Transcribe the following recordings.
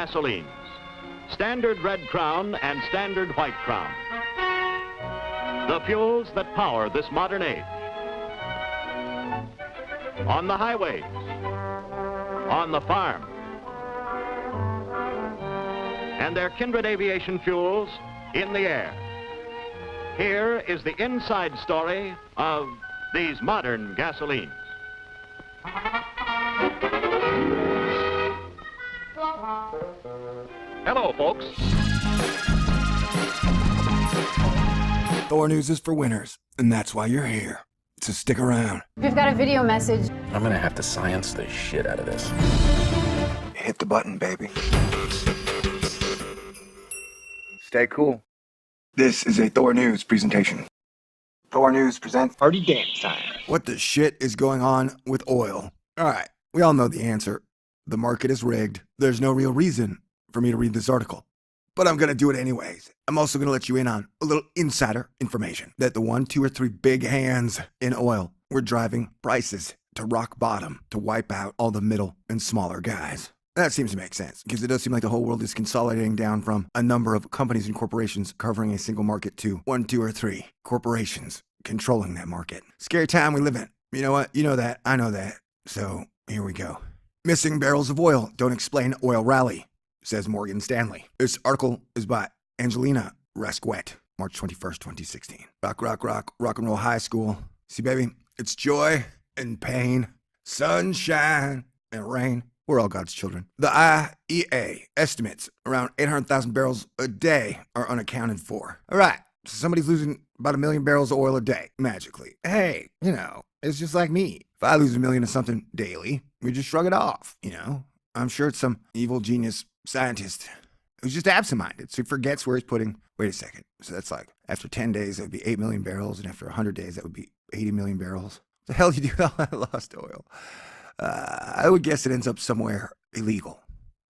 gasolines, standard red crown and standard white crown. The fuels that power this modern age. On the highways, on the farm, and their kindred aviation fuels in the air. Here is the inside story of these modern gasolines. Hello, folks. Thor News is for winners, and that's why you're here. So stick around. We've got a video message. I'm gonna have to science the shit out of this. Hit the button, baby. Stay cool. This is a Thor News presentation. Thor News presents Party Dance Time. What the shit is going on with oil? Alright, we all know the answer. The market is rigged. There's no real reason for me to read this article, but I'm gonna do it anyways. I'm also gonna let you in on a little insider information that the 1, 2, or 3 big hands in oil were driving prices to rock bottom to wipe out all the middle and smaller guys. That seems to make sense, because it does seem like the whole world is consolidating down from a number of companies and corporations covering a single market to 1, 2, or 3 corporations controlling that market. Scary time we live in. You know what? You know that. I know that. So here we go. Missing barrels of oil don't explain oil rally, says Morgan Stanley. This article is by Angelina Rascouet, March 21st, 2016. Rock and roll high school. See, baby, it's joy and pain, sunshine and rain. We're all God's children. The IEA estimates around 800,000 barrels a day are unaccounted for. All right, so somebody's losing about 1 million barrels of oil a day, magically. Hey, it's just like me. If I lose 1 million of something daily, we just shrug it off, I'm sure it's some evil genius scientist who's just absent-minded, so he forgets where he's putting. Wait a second. So that's like, after 10 days, that would be 8 million barrels, and after 100 days, that would be 80 million barrels. What the hell do you do with all that lost oil? I would guess it ends up somewhere illegal,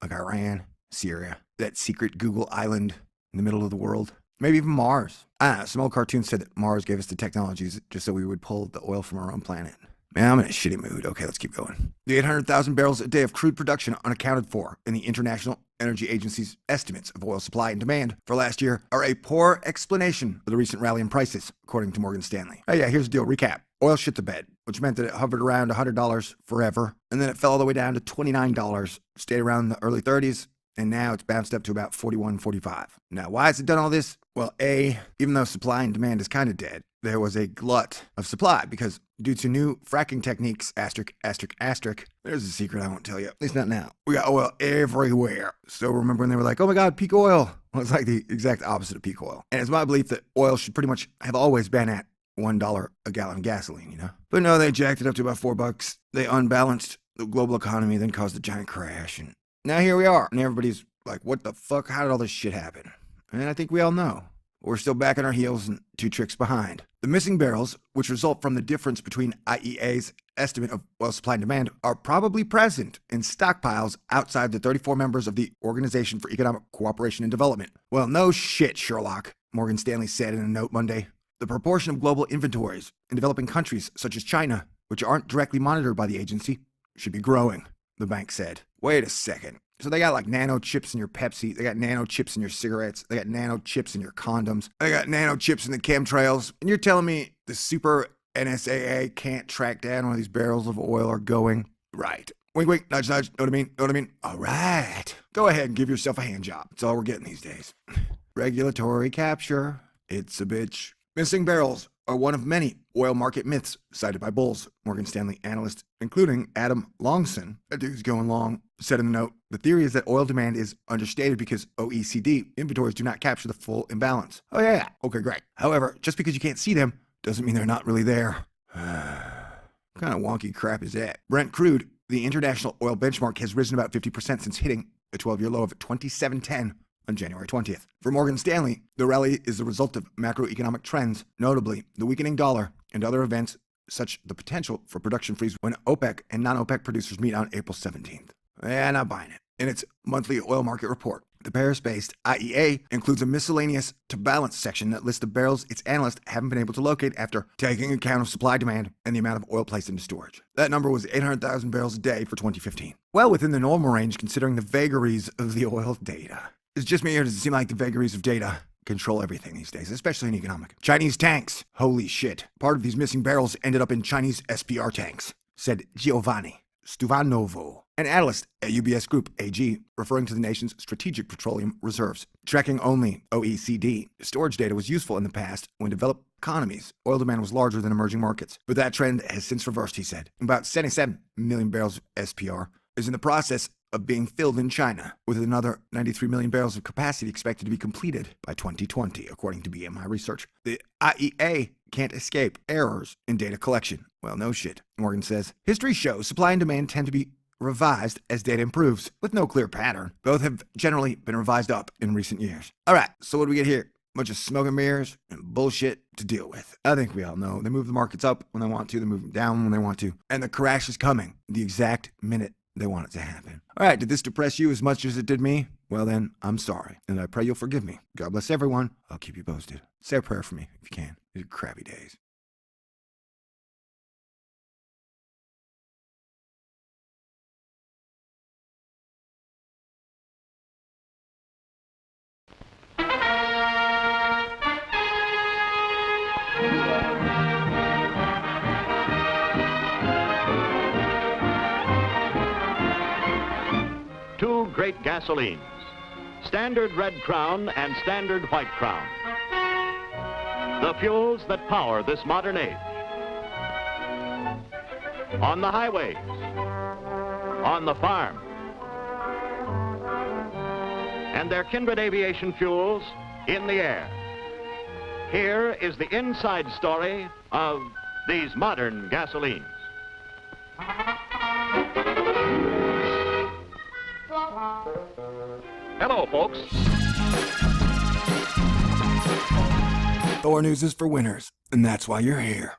like Iran, Syria, that secret Google island in the middle of the world. Maybe even Mars. I don't know, some old cartoon said that Mars gave us the technologies just so we would pull the oil from our own planet. Man, I'm in a shitty mood. Okay, let's keep going. The 800,000 barrels a day of crude production unaccounted for in the International Energy Agency's estimates of oil supply and demand for last year are a poor explanation for the recent rally in prices, according to Morgan Stanley. Oh yeah, here's the deal. Recap. Oil shit the bed, which meant that it hovered around $100 forever, and then it fell all the way down to $29, stayed around the early 30s, and now it's bounced up to about 41, 45. Now, why has it done all this? Well, even though supply and demand is kind of dead, there was a glut of supply because due to new fracking techniques, there's a secret I won't tell you, at least not now. We got oil everywhere. So remember when they were like, oh my God, peak oil? Well, it's like the exact opposite of peak oil. And it's my belief that oil should pretty much have always been at $1 a gallon of gasoline, But no, they jacked it up to about $4. They unbalanced the global economy, then caused a giant crash. And now here we are. And everybody's like, what the fuck? How did all this shit happen? And I think we all know. We're still back on our heels and 2 tricks behind. The missing barrels, which result from the difference between IEA's estimate of oil supply and demand, are probably present in stockpiles outside the 34 members of the Organization for Economic Cooperation and Development. Well, no shit, Sherlock, Morgan Stanley said in a note Monday. The proportion of global inventories in developing countries such as China, which aren't directly monitored by the agency, should be growing, the bank said. Wait a second. So they got like nano chips in your Pepsi, they got nano chips in your cigarettes, they got nano chips in your condoms, they got nano chips in the chemtrails, and you're telling me the super NSAA can't track down where these barrels of oil are going? Right. Wink, wink, nudge, nudge, know what I mean? All right. Go ahead and give yourself a hand job. That's all we're getting these days. Regulatory capture. It's a bitch. Missing barrels are one of many oil market myths cited by bulls, Morgan Stanley analysts, including Adam Longson, that dude's going long, said in the note, the theory is that oil demand is understated because OECD inventories do not capture the full imbalance. Oh yeah, okay, great. However, just because you can't see them doesn't mean they're not really there. What kind of wonky crap is that? Brent crude, the international oil benchmark, has risen about 50% since hitting a 12-year low of 27.10 on January 20th. For Morgan Stanley, the rally is the result of macroeconomic trends, notably the weakening dollar and other events such the potential for production freeze when OPEC and non-OPEC producers meet on April 17th. Yeah, not buying it. In its monthly oil market report, The Paris-based IEA includes a miscellaneous to balance section that lists the barrels its analysts haven't been able to locate after taking account of supply demand and the amount of oil placed into storage. That number was 800,000 barrels a day for 2015. Well within the normal range considering the vagaries of the oil data. It's just me, or does it seem like the vagaries of data control everything these days, especially in economic? Chinese tanks. Holy shit. Part of these missing barrels ended up in Chinese SPR tanks, said Giovanni Stuvanovo, an analyst at UBS Group AG, referring to the nation's strategic petroleum reserves. Tracking only OECD storage data was useful in the past when developed economies, oil demand was larger than emerging markets. But that trend has since reversed, he said. About 77 million barrels of SPR is in the process of being filled in China, with another 93 million barrels of capacity expected to be completed by 2020, according to BMI research. The IEA can't escape errors in data collection. Well, no shit, Morgan says. History shows supply and demand tend to be revised as data improves, with no clear pattern. Both have generally been revised up in recent years. All right, so what do we get here? A bunch of smoke and mirrors and bullshit to deal with. I think we all know they move the markets up when they want to, they move them down when they want to, and the crash is coming the exact minute they want it to happen. All right, did this depress you as much as it did me? Well then, I'm sorry, and I pray you'll forgive me. God bless everyone. I'll keep you posted. Say a prayer for me if you can. These are crappy days. Two great gasolines, Standard Red Crown and Standard White Crown. The fuels that power this modern age. On the highways, on the farm, and their kindred aviation fuels in the air. Here is the inside story of these modern gasolines. Hello, folks. Thor News is for winners, and that's why you're here.